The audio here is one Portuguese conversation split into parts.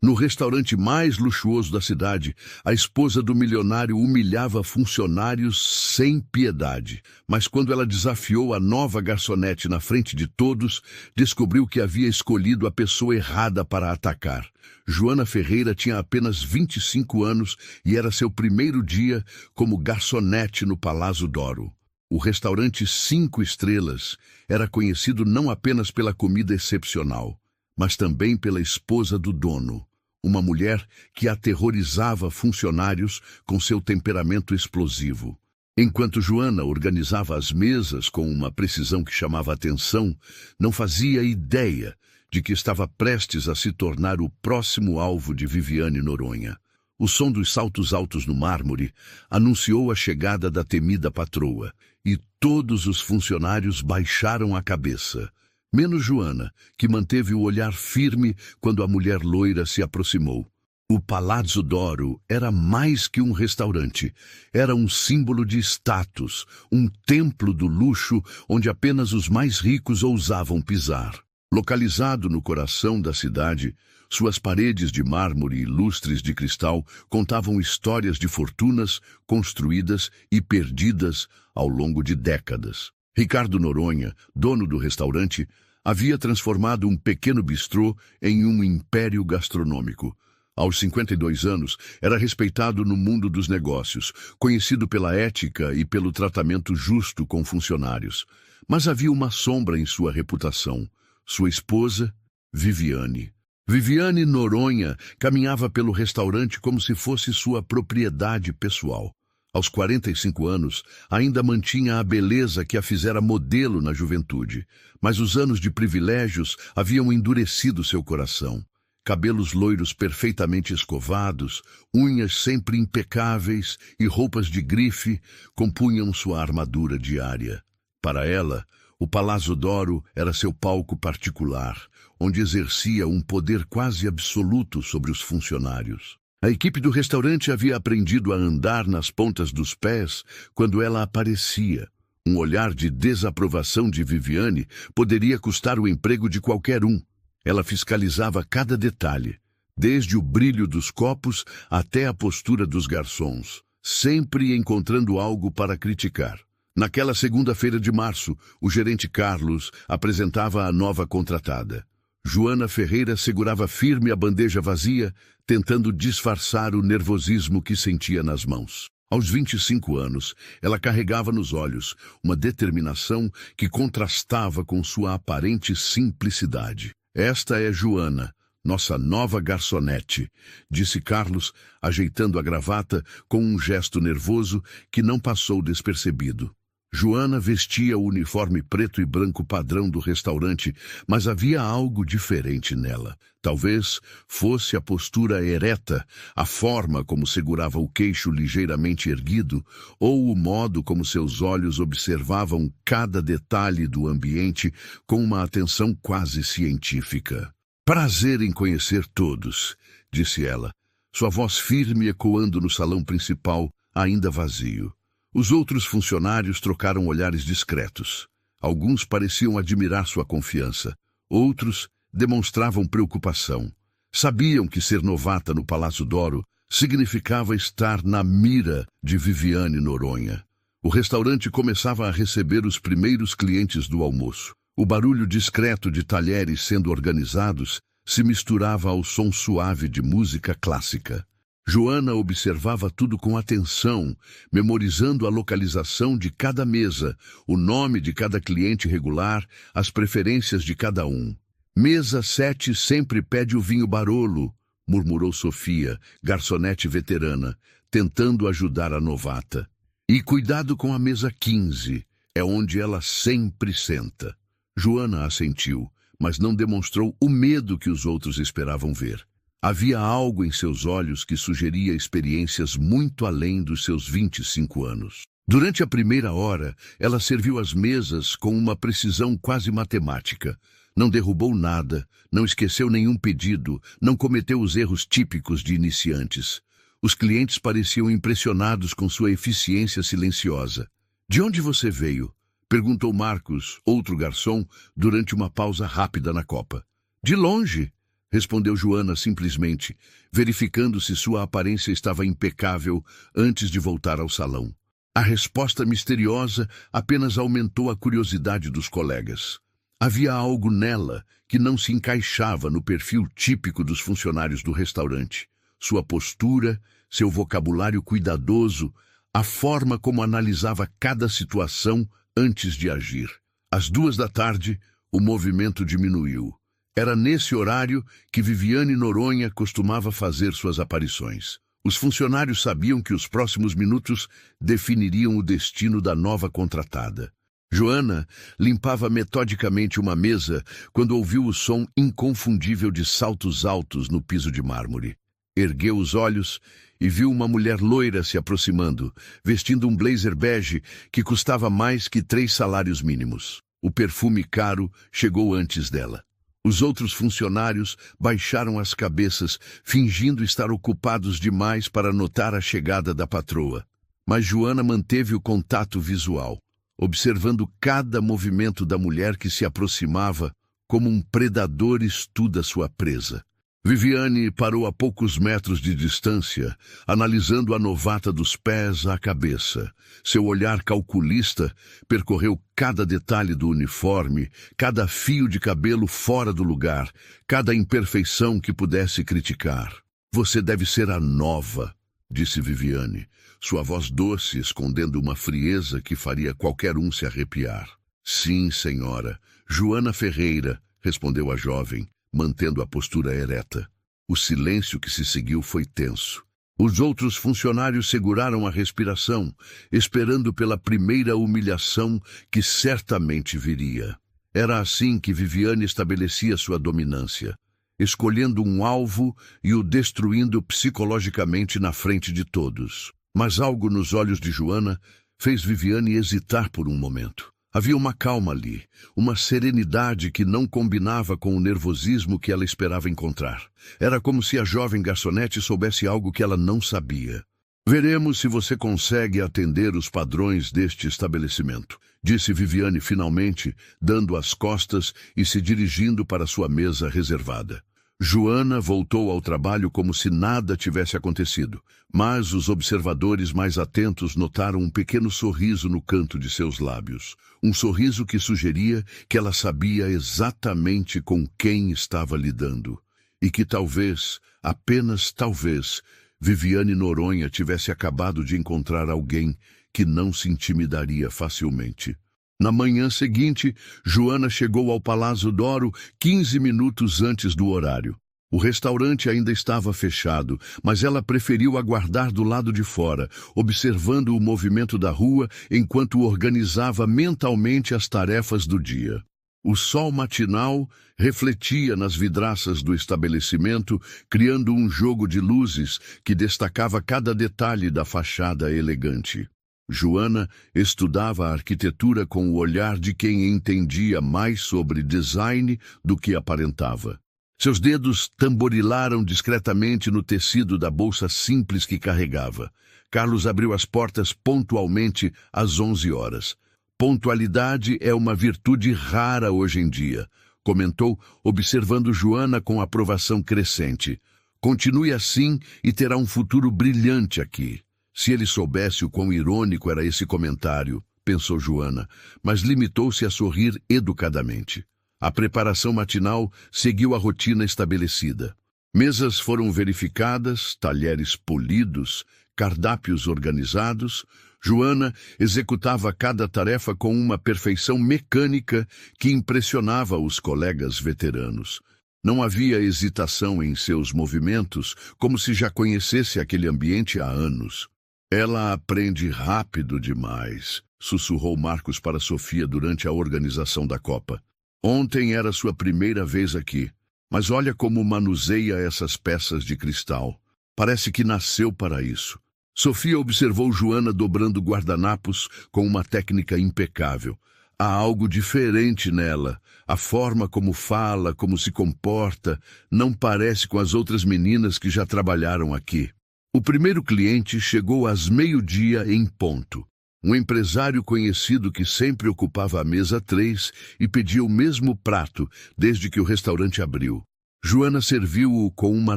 No restaurante mais luxuoso da cidade, a esposa do milionário humilhava funcionários sem piedade. Mas quando ela desafiou a nova garçonete na frente de todos, descobriu que havia escolhido a pessoa errada para atacar. Joana Ferreira tinha apenas 25 anos e era seu primeiro dia como garçonete no Palazzo d'Oro. O restaurante 5 estrelas era conhecido não apenas pela comida excepcional, mas também pela esposa do dono. Uma mulher que aterrorizava funcionários com seu temperamento explosivo. Enquanto Joana organizava as mesas com uma precisão que chamava atenção, não fazia ideia de que estava prestes a se tornar o próximo alvo de Viviane Noronha. O som dos saltos altos no mármore anunciou a chegada da temida patroa, e todos os funcionários baixaram a cabeça. Menos Joana, que manteve o olhar firme quando a mulher loira se aproximou. O Palazzo d'Oro era mais que um restaurante. Era um símbolo de status, um templo do luxo onde apenas os mais ricos ousavam pisar. Localizado no coração da cidade, suas paredes de mármore e lustres de cristal contavam histórias de fortunas construídas e perdidas ao longo de décadas. Ricardo Noronha, dono do restaurante, havia transformado um pequeno bistrô em um império gastronômico. Aos 52 anos, era respeitado no mundo dos negócios, conhecido pela ética e pelo tratamento justo com funcionários. Mas havia uma sombra em sua reputação. Sua esposa, Viviane. Viviane Noronha caminhava pelo restaurante como se fosse sua propriedade pessoal. Aos 45 anos, ainda mantinha a beleza que a fizera modelo na juventude, mas os anos de privilégios haviam endurecido seu coração. Cabelos loiros perfeitamente escovados, unhas sempre impecáveis e roupas de grife compunham sua armadura diária. Para ela, o Palazzo d'Oro era seu palco particular, onde exercia um poder quase absoluto sobre os funcionários. A equipe do restaurante havia aprendido a andar nas pontas dos pés quando ela aparecia. Um olhar de desaprovação de Viviane poderia custar o emprego de qualquer um. Ela fiscalizava cada detalhe, desde o brilho dos copos até a postura dos garçons, sempre encontrando algo para criticar. Naquela segunda-feira de março, o gerente Carlos apresentava a nova contratada. Joana Ferreira segurava firme a bandeja vazia, tentando disfarçar o nervosismo que sentia nas mãos. Aos 25 anos, ela carregava nos olhos uma determinação que contrastava com sua aparente simplicidade. "Esta é Joana, nossa nova garçonete", disse Carlos, ajeitando a gravata com um gesto nervoso que não passou despercebido. Joana vestia o uniforme preto e branco padrão do restaurante, mas havia algo diferente nela. Talvez fosse a postura ereta, a forma como segurava o queixo ligeiramente erguido, ou o modo como seus olhos observavam cada detalhe do ambiente com uma atenção quase científica. "Prazer em conhecer todos", disse ela, sua voz firme ecoando no salão principal, ainda vazio. Os outros funcionários trocaram olhares discretos. Alguns pareciam admirar sua confiança. Outros demonstravam preocupação. Sabiam que ser novata no Palazzo d'Oro significava estar na mira de Viviane Noronha. O restaurante começava a receber os primeiros clientes do almoço. O barulho discreto de talheres sendo organizados se misturava ao som suave de música clássica. Joana observava tudo com atenção, memorizando a localização de cada mesa, o nome de cada cliente regular, as preferências de cada um. "Mesa 7 sempre pede o vinho Barolo", murmurou Sofia, garçonete veterana, tentando ajudar a novata. "E cuidado com a mesa 15, é onde ela sempre senta." Joana assentiu, mas não demonstrou o medo que os outros esperavam ver. Havia algo em seus olhos que sugeria experiências muito além dos seus 25 anos. Durante a primeira hora, ela serviu as mesas com uma precisão quase matemática. Não derrubou nada, não esqueceu nenhum pedido, não cometeu os erros típicos de iniciantes. Os clientes pareciam impressionados com sua eficiência silenciosa. "De onde você veio?", perguntou Marcos, outro garçom, durante uma pausa rápida na copa. "De longe", respondeu Joana simplesmente, verificando se sua aparência estava impecável antes de voltar ao salão. A resposta misteriosa apenas aumentou a curiosidade dos colegas. Havia algo nela que não se encaixava no perfil típico dos funcionários do restaurante. Sua postura, seu vocabulário cuidadoso, a forma como analisava cada situação antes de agir. Às 14h, o movimento diminuiu. Era nesse horário que Viviane Noronha costumava fazer suas aparições. Os funcionários sabiam que os próximos minutos definiriam o destino da nova contratada. Joana limpava metodicamente uma mesa quando ouviu o som inconfundível de saltos altos no piso de mármore. Ergueu os olhos e viu uma mulher loira se aproximando, vestindo um blazer bege que custava mais que 3 salários mínimos. O perfume caro chegou antes dela. Os outros funcionários baixaram as cabeças, fingindo estar ocupados demais para notar a chegada da patroa. Mas Joana manteve o contato visual, observando cada movimento da mulher que se aproximava como um predador estuda sua presa. Viviane parou a poucos metros de distância, analisando a novata dos pés à cabeça. Seu olhar calculista percorreu cada detalhe do uniforme, cada fio de cabelo fora do lugar, cada imperfeição que pudesse criticar. "Você deve ser a nova", disse Viviane, sua voz doce escondendo uma frieza que faria qualquer um se arrepiar. "Sim, senhora. Joana Ferreira", respondeu a jovem, mantendo a postura ereta. O silêncio que se seguiu foi tenso. Os outros funcionários seguraram a respiração, esperando pela primeira humilhação que certamente viria. Era assim que Viviane estabelecia sua dominância, escolhendo um alvo e o destruindo psicologicamente na frente de todos. Mas algo nos olhos de Joana fez Viviane hesitar por um momento. Havia uma calma ali, uma serenidade que não combinava com o nervosismo que ela esperava encontrar. Era como se a jovem garçonete soubesse algo que ela não sabia. "Veremos se você consegue atender os padrões deste estabelecimento", disse Viviane finalmente, dando as costas e se dirigindo para sua mesa reservada. Joana voltou ao trabalho como se nada tivesse acontecido, mas os observadores mais atentos notaram um pequeno sorriso no canto de seus lábios. Um sorriso que sugeria que ela sabia exatamente com quem estava lidando. E que talvez, apenas talvez, Viviane Noronha tivesse acabado de encontrar alguém que não se intimidaria facilmente. Na manhã seguinte, Joana chegou ao Palácio d'Oro 15 minutos antes do horário. O restaurante ainda estava fechado, mas ela preferiu aguardar do lado de fora, observando o movimento da rua enquanto organizava mentalmente as tarefas do dia. O sol matinal refletia nas vidraças do estabelecimento, criando um jogo de luzes que destacava cada detalhe da fachada elegante. Joana estudava a arquitetura com o olhar de quem entendia mais sobre design do que aparentava. Seus dedos tamborilaram discretamente no tecido da bolsa simples que carregava. Carlos abriu as portas pontualmente às 11 horas. "Pontualidade é uma virtude rara hoje em dia", comentou, observando Joana com aprovação crescente. "Continue assim e terá um futuro brilhante aqui." Se ele soubesse o quão irônico era esse comentário, pensou Joana, mas limitou-se a sorrir educadamente. A preparação matinal seguiu a rotina estabelecida. Mesas foram verificadas, talheres polidos, cardápios organizados. Joana executava cada tarefa com uma perfeição mecânica que impressionava os colegas veteranos. Não havia hesitação em seus movimentos, como se já conhecesse aquele ambiente há anos. "Ela aprende rápido demais", sussurrou Marcos para Sofia durante a organização da Copa. "Ontem era sua primeira vez aqui, mas olha como manuseia essas peças de cristal. Parece que nasceu para isso." Sofia observou Joana dobrando guardanapos com uma técnica impecável. Há algo diferente nela. A forma como fala, como se comporta, não parece com as outras meninas que já trabalharam aqui. O primeiro cliente chegou às 12h em ponto. Um empresário conhecido que sempre ocupava a mesa 3 e pedia o mesmo prato desde que o restaurante abriu. Joana serviu-o com uma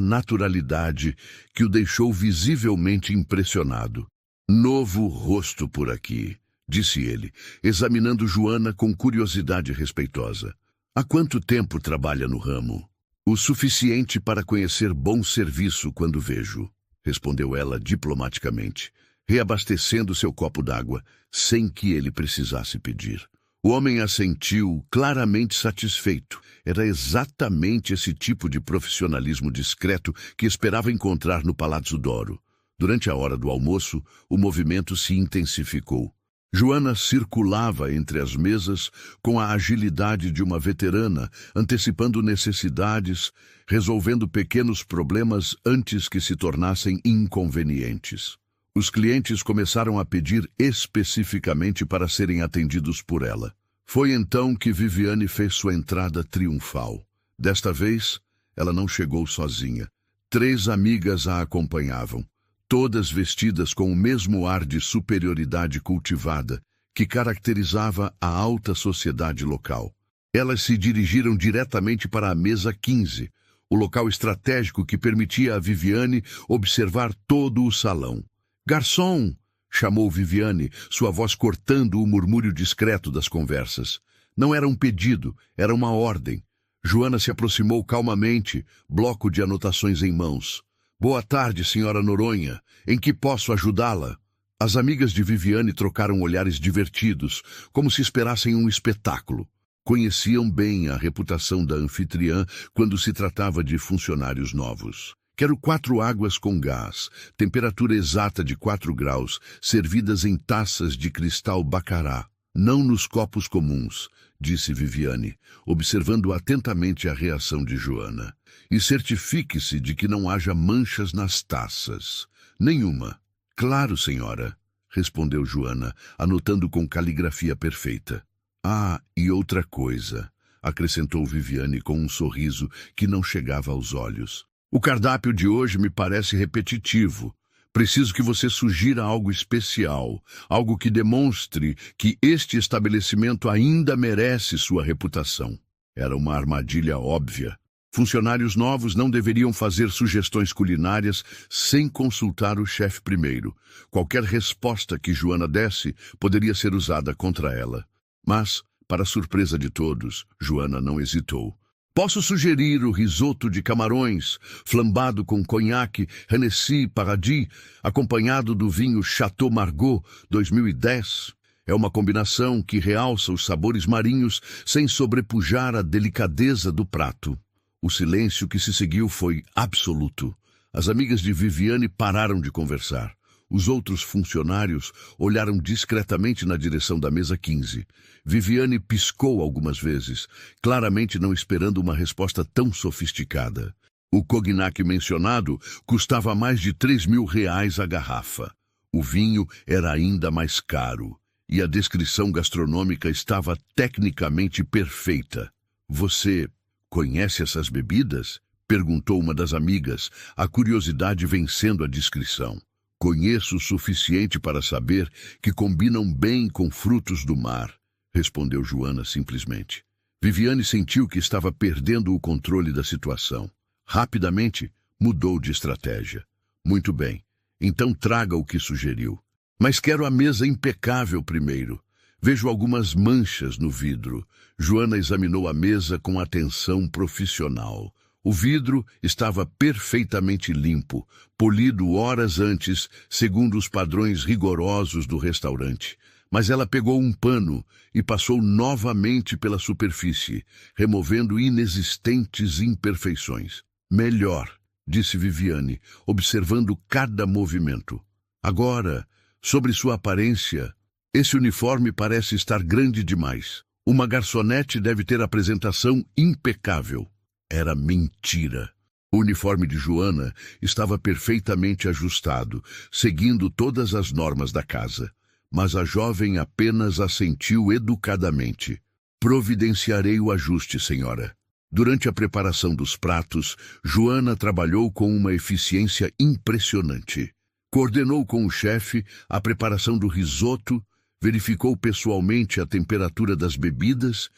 naturalidade que o deixou visivelmente impressionado. Novo rosto por aqui, disse ele, examinando Joana com curiosidade respeitosa. Há quanto tempo trabalha no ramo? O suficiente para conhecer bom serviço quando vejo, respondeu ela diplomaticamente, reabastecendo seu copo d'água, sem que ele precisasse pedir. O homem assentiu, claramente satisfeito. Era exatamente esse tipo de profissionalismo discreto que esperava encontrar no Palazzo d'Oro. Durante a hora do almoço, o movimento se intensificou. Joana circulava entre as mesas com a agilidade de uma veterana, antecipando necessidades, resolvendo pequenos problemas antes que se tornassem inconvenientes. Os clientes começaram a pedir especificamente para serem atendidos por ela. Foi então que Viviane fez sua entrada triunfal. Desta vez, ela não chegou sozinha. 3 amigas a acompanhavam, todas vestidas com o mesmo ar de superioridade cultivada que caracterizava a alta sociedade local. Elas se dirigiram diretamente para a mesa 15, o local estratégico que permitia a Viviane observar todo o salão. «Garçom!» chamou Viviane, sua voz cortando o murmúrio discreto das conversas. Não era um pedido, era uma ordem. Joana se aproximou calmamente, bloco de anotações em mãos. «Boa tarde, senhora Noronha. Em que posso ajudá-la?» As amigas de Viviane trocaram olhares divertidos, como se esperassem um espetáculo. Conheciam bem a reputação da anfitriã quando se tratava de funcionários novos. «Quero 4 águas com gás, temperatura exata de 4 graus, servidas em taças de cristal bacará, não nos copos comuns», disse Viviane, observando atentamente a reação de Joana. «E certifique-se de que não haja manchas nas taças. Nenhuma». «Claro, senhora», respondeu Joana, anotando com caligrafia perfeita. «Ah, e outra coisa», acrescentou Viviane com um sorriso que não chegava aos olhos. «O cardápio de hoje me parece repetitivo. Preciso que você sugira algo especial, algo que demonstre que este estabelecimento ainda merece sua reputação». Era uma armadilha óbvia. Funcionários novos não deveriam fazer sugestões culinárias sem consultar o chefe primeiro. Qualquer resposta que Joana desse poderia ser usada contra ela. Mas, para surpresa de todos, Joana não hesitou. «Posso sugerir o risoto de camarões, flambado com conhaque Hennessy Paradis, acompanhado do vinho Chateau Margaux 2010. É uma combinação que realça os sabores marinhos sem sobrepujar a delicadeza do prato». O silêncio que se seguiu foi absoluto. As amigas de Viviane pararam de conversar. Os outros funcionários olharam discretamente na direção da mesa 15. Viviane piscou algumas vezes, claramente não esperando uma resposta tão sofisticada. O cognac mencionado custava mais de 3.000 reais a garrafa. O vinho era ainda mais caro, e a descrição gastronômica estava tecnicamente perfeita. «Você conhece essas bebidas?» perguntou uma das amigas, a curiosidade vencendo a discrição. «Conheço o suficiente para saber que combinam bem com frutos do mar», respondeu Joana simplesmente. Viviane sentiu que estava perdendo o controle da situação. Rapidamente, mudou de estratégia. «Muito bem, então traga o que sugeriu. Mas quero a mesa impecável primeiro. Vejo algumas manchas no vidro». Joana examinou a mesa com atenção profissional. O vidro estava perfeitamente limpo, polido horas antes, segundo os padrões rigorosos do restaurante. Mas ela pegou um pano e passou novamente pela superfície, removendo inexistentes imperfeições. «Melhor», disse Viviane, observando cada movimento. «Agora, sobre sua aparência, esse uniforme parece estar grande demais. Uma garçonete deve ter apresentação impecável». Era mentira. O uniforme de Joana estava perfeitamente ajustado, seguindo todas as normas da casa. Mas a jovem apenas assentiu educadamente. «Providenciarei o ajuste, senhora». Durante a preparação dos pratos, Joana trabalhou com uma eficiência impressionante. Coordenou com o chefe a preparação do risoto, verificou pessoalmente a temperatura das bebidas,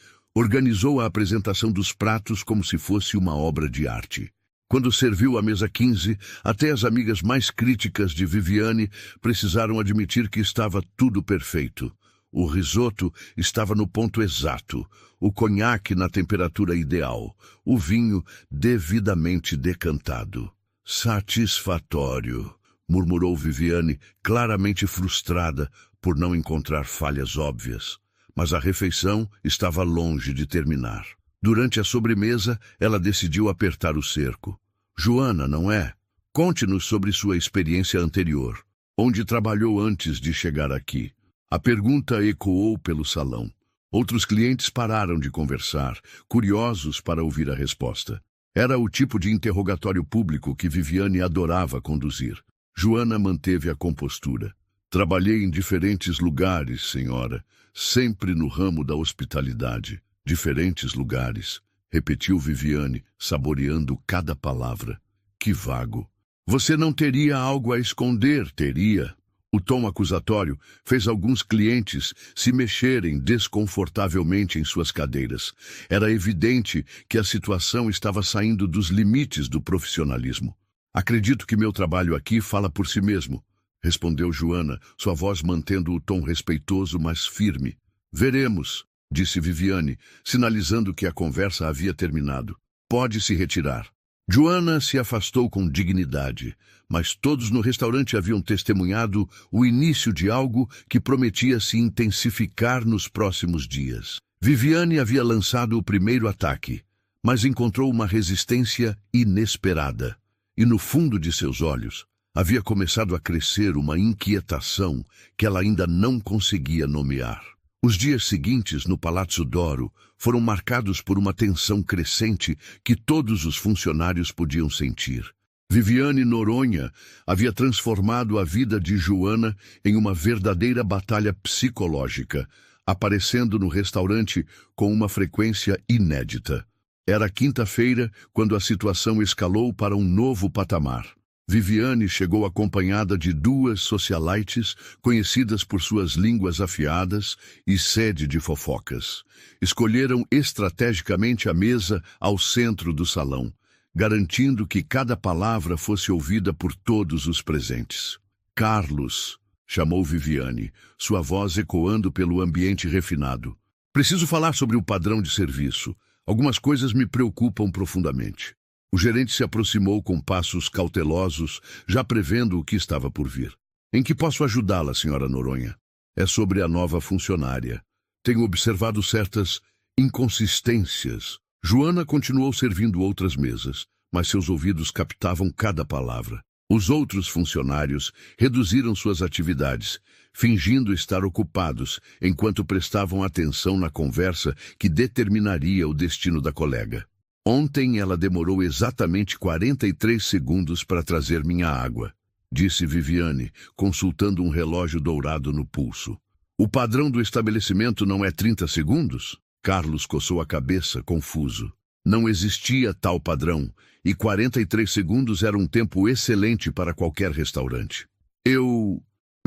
Organizou a apresentação dos pratos como se fosse uma obra de arte. Quando serviu a mesa 15, até as amigas mais críticas de Viviane precisaram admitir que estava tudo perfeito. O risoto estava no ponto exato, o conhaque na temperatura ideal, o vinho devidamente decantado. Satisfatório, murmurou Viviane, claramente frustrada por não encontrar falhas óbvias. Mas a refeição estava longe de terminar. Durante a sobremesa, ela decidiu apertar o cerco. Joana, não é? Conte-nos sobre sua experiência anterior. Onde trabalhou antes de chegar aqui? A pergunta ecoou pelo salão. Outros clientes pararam de conversar, curiosos para ouvir a resposta. Era o tipo de interrogatório público que Viviane adorava conduzir. Joana manteve a compostura. Trabalhei em diferentes lugares, senhora, sempre no ramo da hospitalidade. Diferentes lugares, repetiu Viviane, saboreando cada palavra. Que vago. Você não teria algo a esconder, teria? O tom acusatório fez alguns clientes se mexerem desconfortavelmente em suas cadeiras. Era evidente que a situação estava saindo dos limites do profissionalismo. Acredito que meu trabalho aqui fala por si mesmo, respondeu Joana, sua voz mantendo o tom respeitoso, mas firme. Veremos, disse Viviane, sinalizando que a conversa havia terminado. Pode se retirar. Joana se afastou com dignidade, mas todos no restaurante haviam testemunhado o início de algo que prometia se intensificar nos próximos dias. Viviane havia lançado o primeiro ataque, mas encontrou uma resistência inesperada. E no fundo de seus olhos havia começado a crescer uma inquietação que ela ainda não conseguia nomear. Os dias seguintes no Palazzo d'Oro foram marcados por uma tensão crescente que todos os funcionários podiam sentir. Viviane Noronha havia transformado a vida de Joana em uma verdadeira batalha psicológica, aparecendo no restaurante com uma frequência inédita. Era quinta-feira quando a situação escalou para um novo patamar. Viviane chegou acompanhada de duas socialites conhecidas por suas línguas afiadas e sede de fofocas. Escolheram estrategicamente a mesa ao centro do salão, garantindo que cada palavra fosse ouvida por todos os presentes. Carlos, chamou Viviane, sua voz ecoando pelo ambiente refinado. Preciso falar sobre o padrão de serviço. Algumas coisas me preocupam profundamente. O gerente se aproximou com passos cautelosos, já prevendo o que estava por vir. Em que posso ajudá-la, senhora Noronha? É sobre a nova funcionária. Tenho observado certas inconsistências. Joana continuou servindo outras mesas, mas seus ouvidos captavam cada palavra. Os outros funcionários reduziram suas atividades, fingindo estar ocupados, enquanto prestavam atenção na conversa que determinaria o destino da colega. Ontem ela demorou exatamente 43 segundos para trazer minha água, disse Viviane, consultando um relógio dourado no pulso. O padrão do estabelecimento não é 30 segundos? Carlos coçou a cabeça, confuso. Não existia tal padrão, e 43 segundos era um tempo excelente para qualquer restaurante.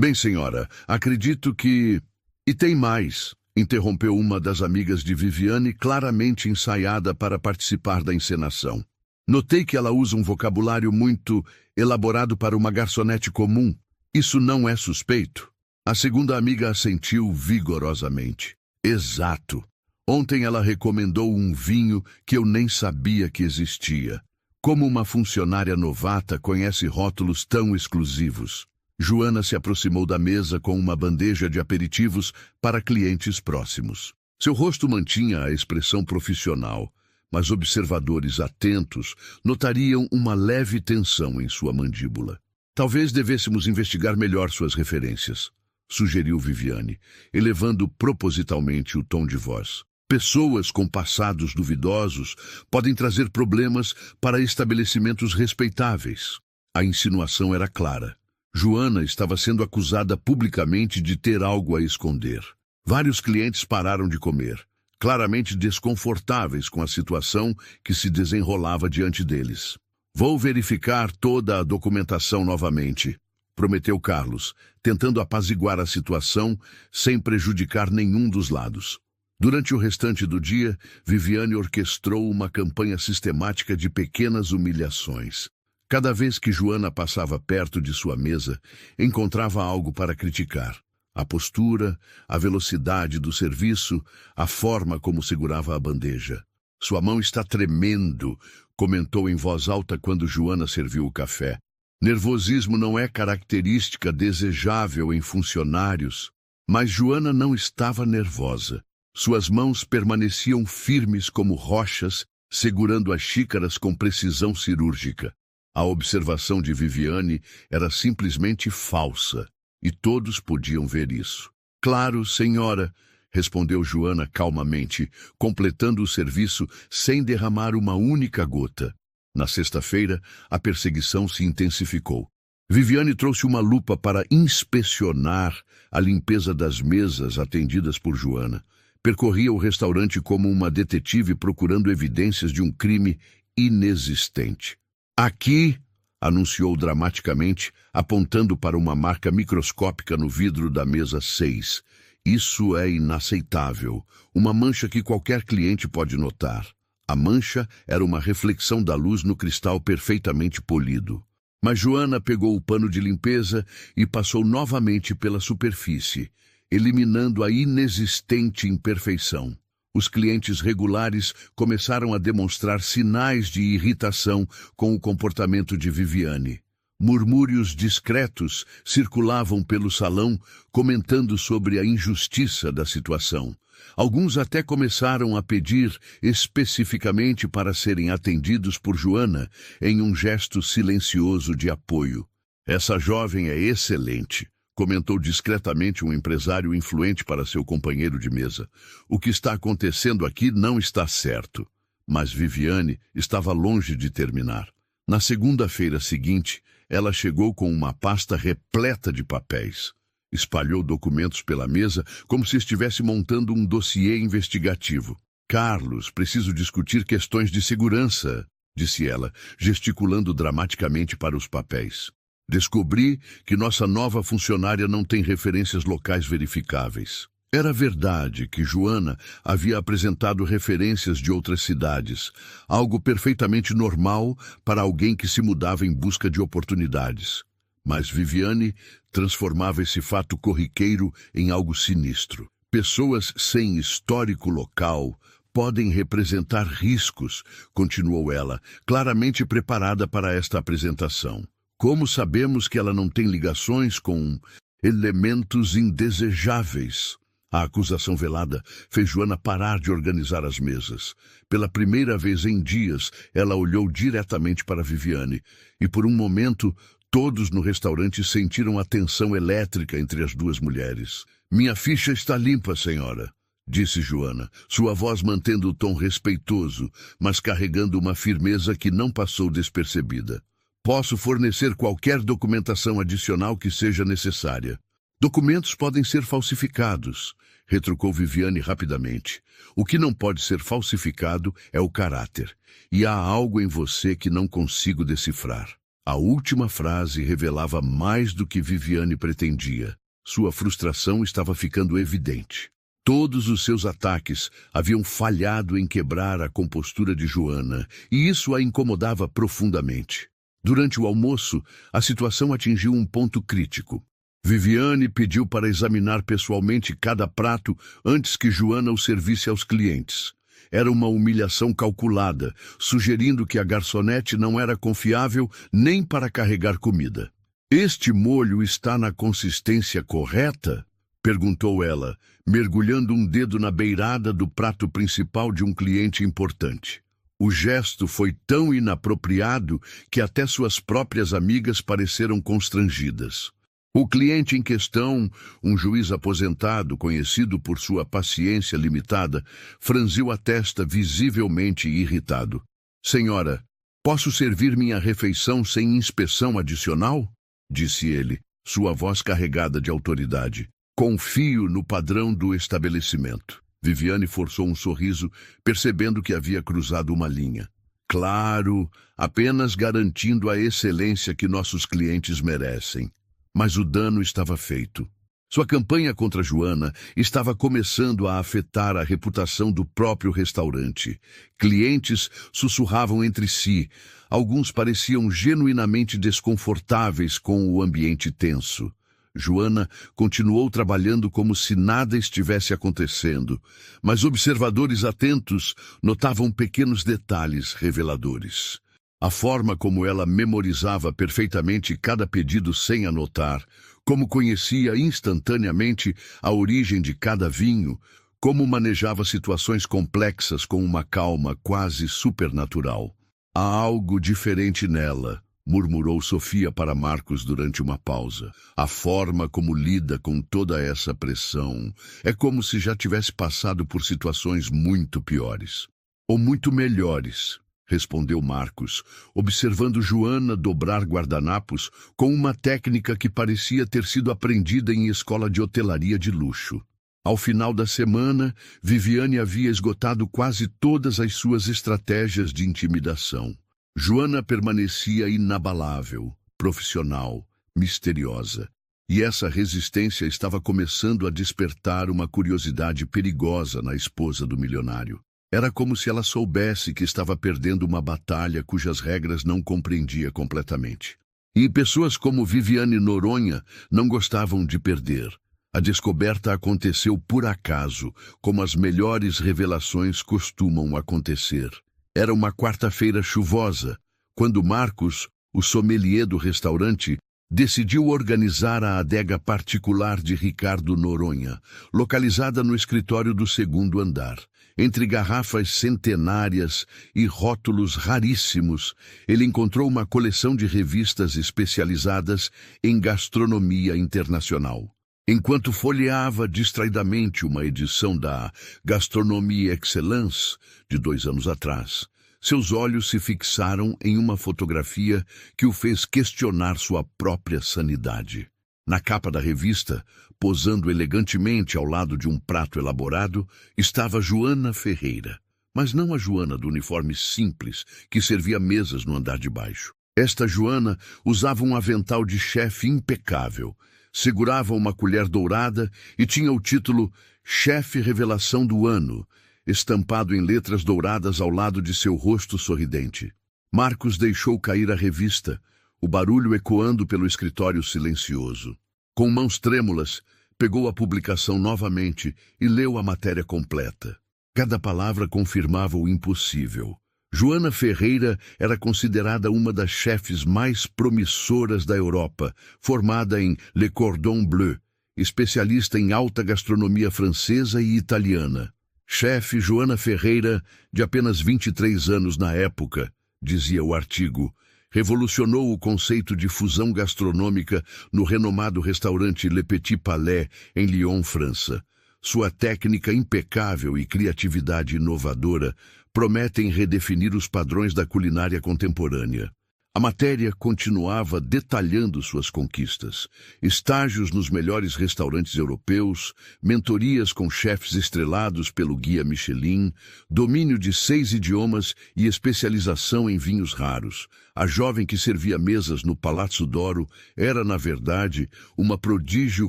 Bem, senhora, acredito que... E tem mais, interrompeu uma das amigas de Viviane, claramente ensaiada para participar da encenação. Notei que ela usa um vocabulário muito elaborado para uma garçonete comum. Isso não é suspeito? A segunda amiga assentiu vigorosamente. Exato. Ontem ela recomendou um vinho que eu nem sabia que existia. Como uma funcionária novata conhece rótulos tão exclusivos? Joana se aproximou da mesa com uma bandeja de aperitivos para clientes próximos. Seu rosto mantinha a expressão profissional, mas observadores atentos notariam uma leve tensão em sua mandíbula. Talvez devêssemos investigar melhor suas referências, sugeriu Viviane, elevando propositalmente o tom de voz. Pessoas com passados duvidosos podem trazer problemas para estabelecimentos respeitáveis. A insinuação era clara. Joana estava sendo acusada publicamente de ter algo a esconder. Vários clientes pararam de comer, claramente desconfortáveis com a situação que se desenrolava diante deles. Vou verificar toda a documentação novamente, prometeu Carlos, tentando apaziguar a situação sem prejudicar nenhum dos lados. Durante o restante do dia, Viviane orquestrou uma campanha sistemática de pequenas humilhações. Cada vez que Joana passava perto de sua mesa, encontrava algo para criticar. A postura, a velocidade do serviço, a forma como segurava a bandeja. Sua mão está tremendo, comentou em voz alta quando Joana serviu o café. Nervosismo não é característica desejável em funcionários, mas Joana não estava nervosa. Suas mãos permaneciam firmes como rochas, segurando as xícaras com precisão cirúrgica. A observação de Viviane era simplesmente falsa, e todos podiam ver isso. Claro, senhora, respondeu Joana calmamente, completando o serviço sem derramar uma única gota. Na sexta-feira, a perseguição se intensificou. Viviane trouxe uma lupa para inspecionar a limpeza das mesas atendidas por Joana. Percorria o restaurante como uma detetive procurando evidências de um crime inexistente. Aqui, anunciou dramaticamente, apontando para uma marca microscópica no vidro da mesa 6. Isso é inaceitável. Uma mancha que qualquer cliente pode notar. A mancha era uma reflexão da luz no cristal perfeitamente polido. Mas Joana pegou o pano de limpeza e passou novamente pela superfície, eliminando a inexistente imperfeição. Os clientes regulares começaram a demonstrar sinais de irritação com o comportamento de Viviane. Murmúrios discretos circulavam pelo salão, comentando sobre a injustiça da situação. Alguns até começaram a pedir especificamente para serem atendidos por Joana em um gesto silencioso de apoio. Essa jovem é excelente, comentou discretamente um empresário influente para seu companheiro de mesa. O que está acontecendo aqui não está certo. Mas Viviane estava longe de terminar. Na segunda-feira seguinte, ela chegou com uma pasta repleta de papéis. Espalhou documentos pela mesa como se estivesse montando um dossiê investigativo. Carlos, preciso discutir questões de segurança, disse ela, gesticulando dramaticamente para os papéis. Descobri que nossa nova funcionária não tem referências locais verificáveis. Era verdade que Joana havia apresentado referências de outras cidades, algo perfeitamente normal para alguém que se mudava em busca de oportunidades. Mas Viviane transformava esse fato corriqueiro em algo sinistro. Pessoas sem histórico local podem representar riscos, continuou ela, claramente preparada para esta apresentação. Como sabemos que ela não tem ligações com elementos indesejáveis? A acusação velada fez Joana parar de organizar as mesas. Pela primeira vez em dias, ela olhou diretamente para Viviane, e por um momento, todos no restaurante sentiram a tensão elétrica entre as duas mulheres. Minha ficha está limpa, senhora, disse Joana, sua voz mantendo o tom respeitoso, mas carregando uma firmeza que não passou despercebida. Posso fornecer qualquer documentação adicional que seja necessária. Documentos podem ser falsificados, retrucou Viviane rapidamente. O que não pode ser falsificado é o caráter, e há algo em você que não consigo decifrar. A última frase revelava mais do que Viviane pretendia. Sua frustração estava ficando evidente. Todos os seus ataques haviam falhado em quebrar a compostura de Joana, e isso a incomodava profundamente. Durante o almoço, a situação atingiu um ponto crítico. Viviane pediu para examinar pessoalmente cada prato antes que Joana o servisse aos clientes. Era uma humilhação calculada, sugerindo que a garçonete não era confiável nem para carregar comida. Este molho está na consistência correta? Perguntou ela, mergulhando um dedo na beirada do prato principal de um cliente importante. O gesto foi tão inapropriado que até suas próprias amigas pareceram constrangidas. O cliente em questão, um juiz aposentado, conhecido por sua paciência limitada, franziu a testa visivelmente irritado. Senhora, posso servir minha refeição sem inspeção adicional? Disse ele, sua voz carregada de autoridade. Confio no padrão do estabelecimento. Viviane forçou um sorriso, percebendo que havia cruzado uma linha. Claro, apenas garantindo a excelência que nossos clientes merecem. Mas o dano estava feito. Sua campanha contra Joana estava começando a afetar a reputação do próprio restaurante. Clientes sussurravam entre si. Alguns pareciam genuinamente desconfortáveis com o ambiente tenso. Joana continuou trabalhando como se nada estivesse acontecendo, mas observadores atentos notavam pequenos detalhes reveladores. A forma como ela memorizava perfeitamente cada pedido sem anotar, como conhecia instantaneamente a origem de cada vinho, como manejava situações complexas com uma calma quase supernatural. Há algo diferente nela, murmurou Sofia para Marcos durante uma pausa. A forma como lida com toda essa pressão é como se já tivesse passado por situações muito piores. Ou muito melhores, respondeu Marcos, observando Joana dobrar guardanapos com uma técnica que parecia ter sido aprendida em escola de hotelaria de luxo. Ao final da semana, Viviane havia esgotado quase todas as suas estratégias de intimidação. Joana permanecia inabalável, profissional, misteriosa. E essa resistência estava começando a despertar uma curiosidade perigosa na esposa do milionário. Era como se ela soubesse que estava perdendo uma batalha cujas regras não compreendia completamente. E pessoas como Viviane Noronha não gostavam de perder. A descoberta aconteceu por acaso, como as melhores revelações costumam acontecer. Era uma quarta-feira chuvosa, quando Marcos, o sommelier do restaurante, decidiu organizar a adega particular de Ricardo Noronha, localizada no escritório do segundo andar. Entre garrafas centenárias e rótulos raríssimos, ele encontrou uma coleção de revistas especializadas em gastronomia internacional. Enquanto folheava distraidamente uma edição da Gastronomie Excellence, de 2 anos atrás, seus olhos se fixaram em uma fotografia que o fez questionar sua própria sanidade. Na capa da revista, posando elegantemente ao lado de um prato elaborado, estava Joana Ferreira, mas não a Joana do uniforme simples que servia mesas no andar de baixo. Esta Joana usava um avental de chefe impecável, segurava uma colher dourada e tinha o título Chefe Revelação do Ano, estampado em letras douradas ao lado de seu rosto sorridente. Marcos deixou cair a revista, o barulho ecoando pelo escritório silencioso. Com mãos trêmulas, pegou a publicação novamente e leu a matéria completa. Cada palavra confirmava o impossível. Joana Ferreira era considerada uma das chefes mais promissoras da Europa, formada em Le Cordon Bleu, especialista em alta gastronomia francesa e italiana. Chefe Joana Ferreira, de apenas 23 anos na época, dizia o artigo, revolucionou o conceito de fusão gastronômica no renomado restaurante Le Petit Palais, em Lyon, França. Sua técnica impecável e criatividade inovadora prometem redefinir os padrões da culinária contemporânea. A matéria continuava detalhando suas conquistas, estágios nos melhores restaurantes europeus, mentorias com chefes estrelados pelo Guia Michelin, domínio de 6 idiomas e especialização em vinhos raros. A jovem que servia mesas no Palazzo d'Oro era, na verdade, uma prodígio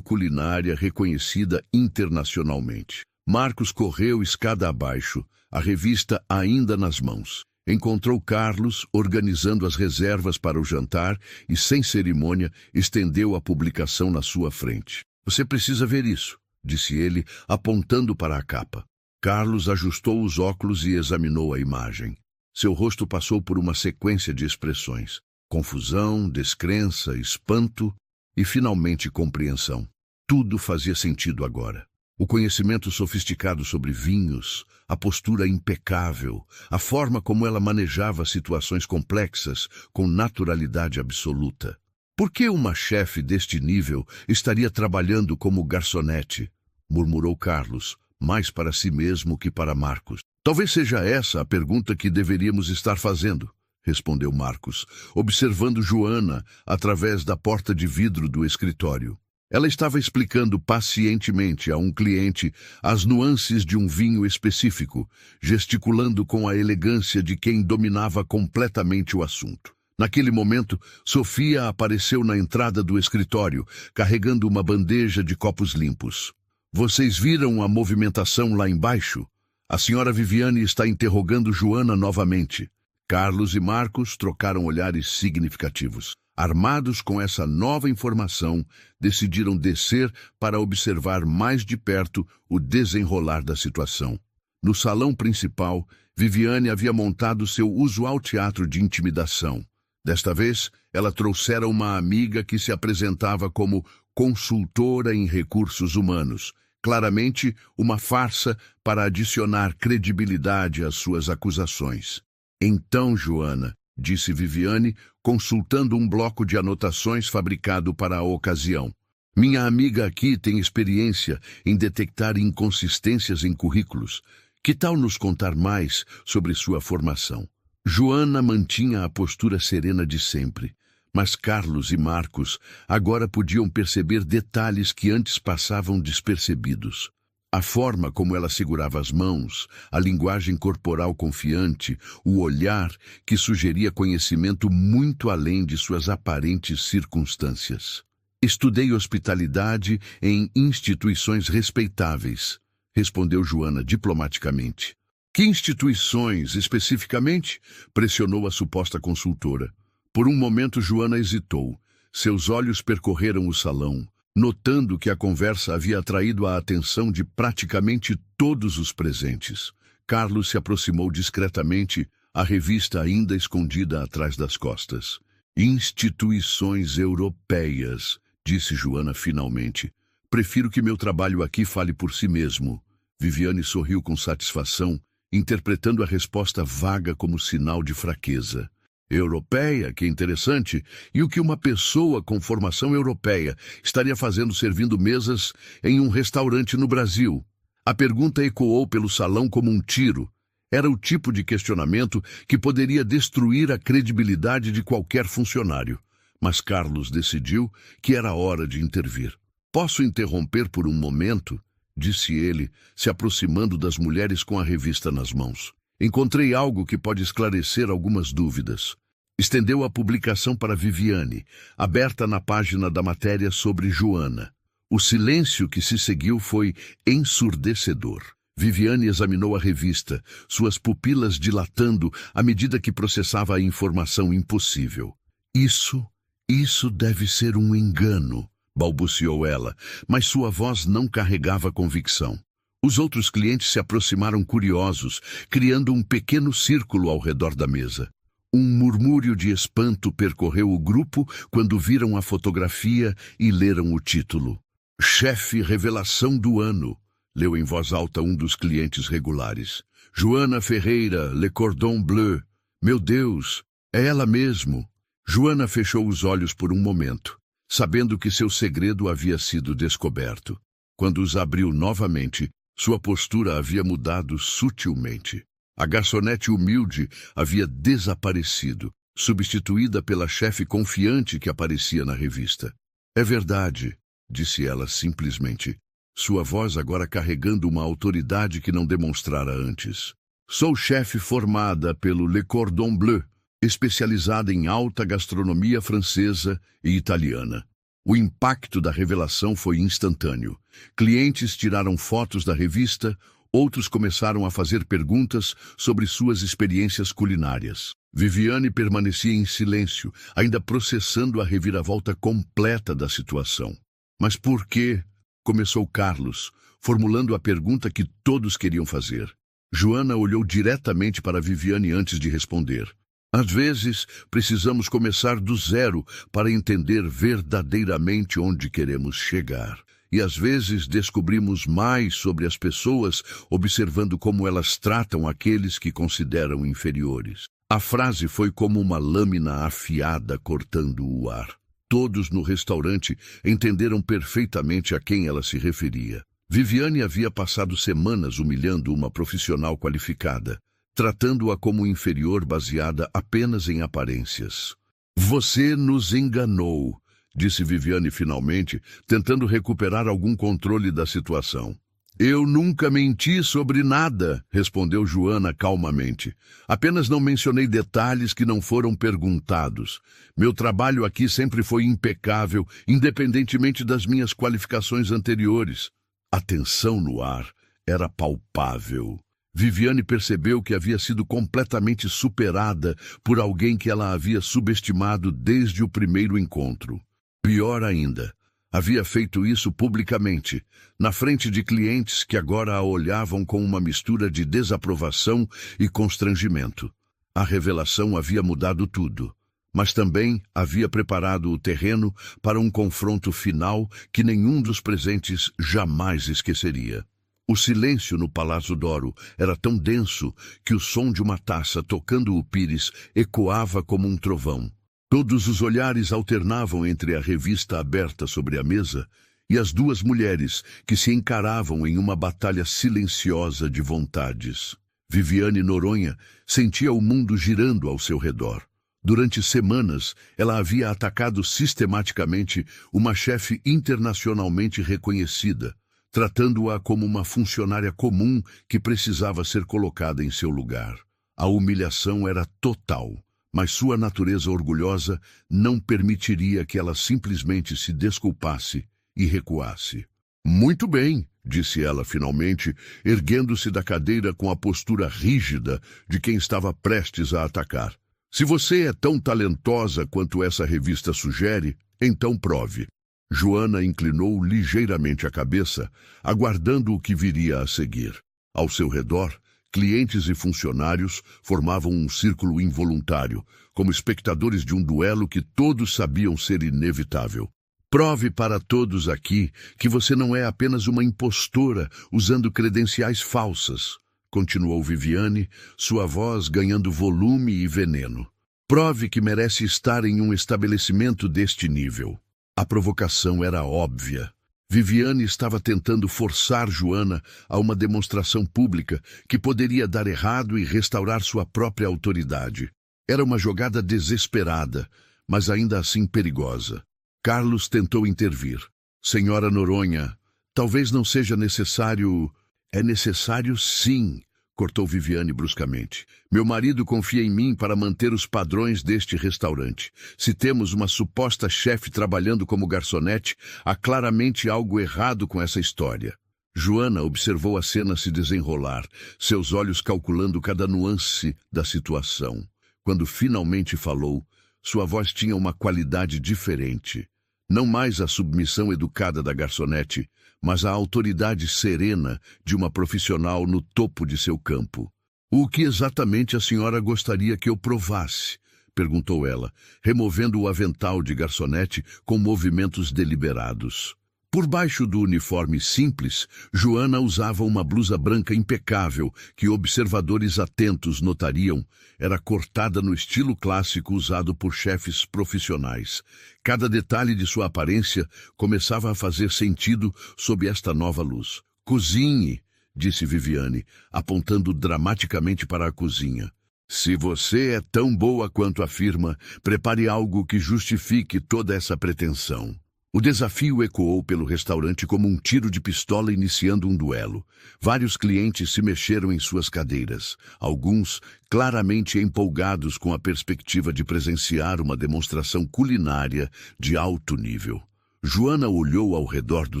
culinária reconhecida internacionalmente. Marcos correu escada abaixo, a revista ainda nas mãos. Encontrou Carlos organizando as reservas para o jantar e, sem cerimônia, estendeu a publicação na sua frente. Você precisa ver isso, disse ele, apontando para a capa. Carlos ajustou os óculos e examinou a imagem. Seu rosto passou por uma sequência de expressões: confusão, descrença, espanto e, finalmente, compreensão. Tudo fazia sentido agora. O conhecimento sofisticado sobre vinhos, a postura impecável, a forma como ela manejava situações complexas com naturalidade absoluta. Por que uma chefe deste nível estaria trabalhando como garçonete? Murmurou Carlos, mais para si mesmo que para Marcos. Talvez seja essa a pergunta que deveríamos estar fazendo, respondeu Marcos, observando Joana através da porta de vidro do escritório. Ela estava explicando pacientemente a um cliente as nuances de um vinho específico, gesticulando com a elegância de quem dominava completamente o assunto. Naquele momento, Sofia apareceu na entrada do escritório, carregando uma bandeja de copos limpos. Vocês viram a movimentação lá embaixo? A senhora Viviane está interrogando Joana novamente. Carlos e Marcos trocaram olhares significativos. Armados com essa nova informação, decidiram descer para observar mais de perto o desenrolar da situação. No salão principal, Viviane havia montado seu usual teatro de intimidação. Desta vez, ela trouxera uma amiga que se apresentava como consultora em recursos humanos, claramente uma farsa para adicionar credibilidade às suas acusações. Então, Joana, disse Viviane, consultando um bloco de anotações fabricado para a ocasião. Minha amiga aqui tem experiência em detectar inconsistências em currículos. Que tal nos contar mais sobre sua formação? Joana mantinha a postura serena de sempre, mas Carlos e Marcos agora podiam perceber detalhes que antes passavam despercebidos. A forma como ela segurava as mãos, a linguagem corporal confiante, o olhar que sugeria conhecimento muito além de suas aparentes circunstâncias. Estudei hospitalidade em instituições respeitáveis, respondeu Joana diplomaticamente. Que instituições, especificamente? Pressionou a suposta consultora. Por um momento, Joana hesitou. Seus olhos percorreram o salão, notando que a conversa havia atraído a atenção de praticamente todos os presentes. Carlos se aproximou discretamente, a revista ainda escondida atrás das costas. Instituições europeias, disse Joana finalmente. Prefiro que meu trabalho aqui fale por si mesmo. Viviane sorriu com satisfação, interpretando a resposta vaga como sinal de fraqueza. Europeia, que interessante. E o que uma pessoa com formação europeia estaria fazendo servindo mesas em um restaurante no Brasil? A pergunta ecoou pelo salão como um tiro. Era o tipo de questionamento que poderia destruir a credibilidade de qualquer funcionário. Mas Carlos decidiu que era hora de intervir. Posso interromper por um momento? Disse ele, se aproximando das mulheres com a revista nas mãos. Encontrei algo que pode esclarecer algumas dúvidas. Estendeu a publicação para Viviane, aberta na página da matéria sobre Joana. O silêncio que se seguiu foi ensurdecedor. Viviane examinou a revista, suas pupilas dilatando à medida que processava a informação impossível. Isso deve ser um engano, balbuciou ela, mas sua voz não carregava convicção. Os outros clientes se aproximaram curiosos, criando um pequeno círculo ao redor da mesa. Um murmúrio de espanto percorreu o grupo quando viram a fotografia e leram o título. Chefe Revelação do Ano, leu em voz alta um dos clientes regulares. Joana Ferreira, Le Cordon Bleu. Meu Deus, é ela mesmo. Joana fechou os olhos por um momento, sabendo que seu segredo havia sido descoberto. Quando os abriu novamente, sua postura havia mudado sutilmente. A garçonete humilde havia desaparecido, substituída pela chefe confiante que aparecia na revista. É verdade, disse ela simplesmente, sua voz agora carregando uma autoridade que não demonstrara antes. Sou chefe formada pelo Le Cordon Bleu, especializada em alta gastronomia francesa e italiana. O impacto da revelação foi instantâneo. Clientes tiraram fotos da revista, outros começaram a fazer perguntas sobre suas experiências culinárias. Viviane permanecia em silêncio, ainda processando a reviravolta completa da situação. Mas por quê? Começou Carlos, formulando a pergunta que todos queriam fazer. Joana olhou diretamente para Viviane antes de responder. Às vezes, precisamos começar do zero para entender verdadeiramente onde queremos chegar. E às vezes descobrimos mais sobre as pessoas observando como elas tratam aqueles que consideram inferiores. A frase foi como uma lâmina afiada cortando o ar. Todos no restaurante entenderam perfeitamente a quem ela se referia. Viviane havia passado semanas humilhando uma profissional qualificada, tratando-a como inferior baseada apenas em aparências. Você nos enganou, disse Viviane finalmente, tentando recuperar algum controle da situação. Eu nunca menti sobre nada, respondeu Joana calmamente. Apenas não mencionei detalhes que não foram perguntados. Meu trabalho aqui sempre foi impecável, independentemente das minhas qualificações anteriores. A tensão no ar era palpável. Viviane percebeu que havia sido completamente superada por alguém que ela havia subestimado desde o primeiro encontro. Pior ainda, havia feito isso publicamente, na frente de clientes que agora a olhavam com uma mistura de desaprovação e constrangimento. A revelação havia mudado tudo, mas também havia preparado o terreno para um confronto final que nenhum dos presentes jamais esqueceria. O silêncio no Palácio Doro era tão denso que o som de uma taça tocando o pires ecoava como um trovão. Todos os olhares alternavam entre a revista aberta sobre a mesa e as duas mulheres que se encaravam em uma batalha silenciosa de vontades. Viviane Noronha sentia o mundo girando ao seu redor. Durante semanas, ela havia atacado sistematicamente uma chefe internacionalmente reconhecida, tratando-a como uma funcionária comum que precisava ser colocada em seu lugar. A humilhação era total, mas sua natureza orgulhosa não permitiria que ela simplesmente se desculpasse e recuasse. Muito bem, disse ela finalmente, erguendo-se da cadeira com a postura rígida de quem estava prestes a atacar. Se você é tão talentosa quanto essa revista sugere, então prove. Joana inclinou ligeiramente a cabeça, aguardando o que viria a seguir. Ao seu redor, clientes e funcionários formavam um círculo involuntário, como espectadores de um duelo que todos sabiam ser inevitável. Prove para todos aqui que você não é apenas uma impostora usando credenciais falsas, continuou Viviane, sua voz ganhando volume e veneno. Prove que merece estar em um estabelecimento deste nível. A provocação era óbvia. Viviane estava tentando forçar Joana a uma demonstração pública que poderia dar errado e restaurar sua própria autoridade. Era uma jogada desesperada, mas ainda assim perigosa. Carlos tentou intervir. Senhora Noronha, talvez não seja necessário... É necessário sim, cortou Viviane bruscamente. Meu marido confia em mim para manter os padrões deste restaurante. Se temos uma suposta chefe trabalhando como garçonete, há claramente algo errado com essa história. Joana observou a cena se desenrolar, seus olhos calculando cada nuance da situação. Quando finalmente falou, sua voz tinha uma qualidade diferente. Não mais a submissão educada da garçonete, mas a autoridade serena de uma profissional no topo de seu campo. O que exatamente a senhora gostaria que eu provasse? Perguntou ela, removendo o avental de garçonete com movimentos deliberados. Por baixo do uniforme simples, Joana usava uma blusa branca impecável que observadores atentos notariam era cortada no estilo clássico usado por chefes profissionais. Cada detalhe de sua aparência começava a fazer sentido sob esta nova luz. Cozinhe, disse Viviane, apontando dramaticamente para a cozinha. Se você é tão boa quanto afirma, prepare algo que justifique toda essa pretensão. O desafio ecoou pelo restaurante como um tiro de pistola iniciando um duelo. Vários clientes se mexeram em suas cadeiras, alguns claramente empolgados com a perspectiva de presenciar uma demonstração culinária de alto nível. Joana olhou ao redor do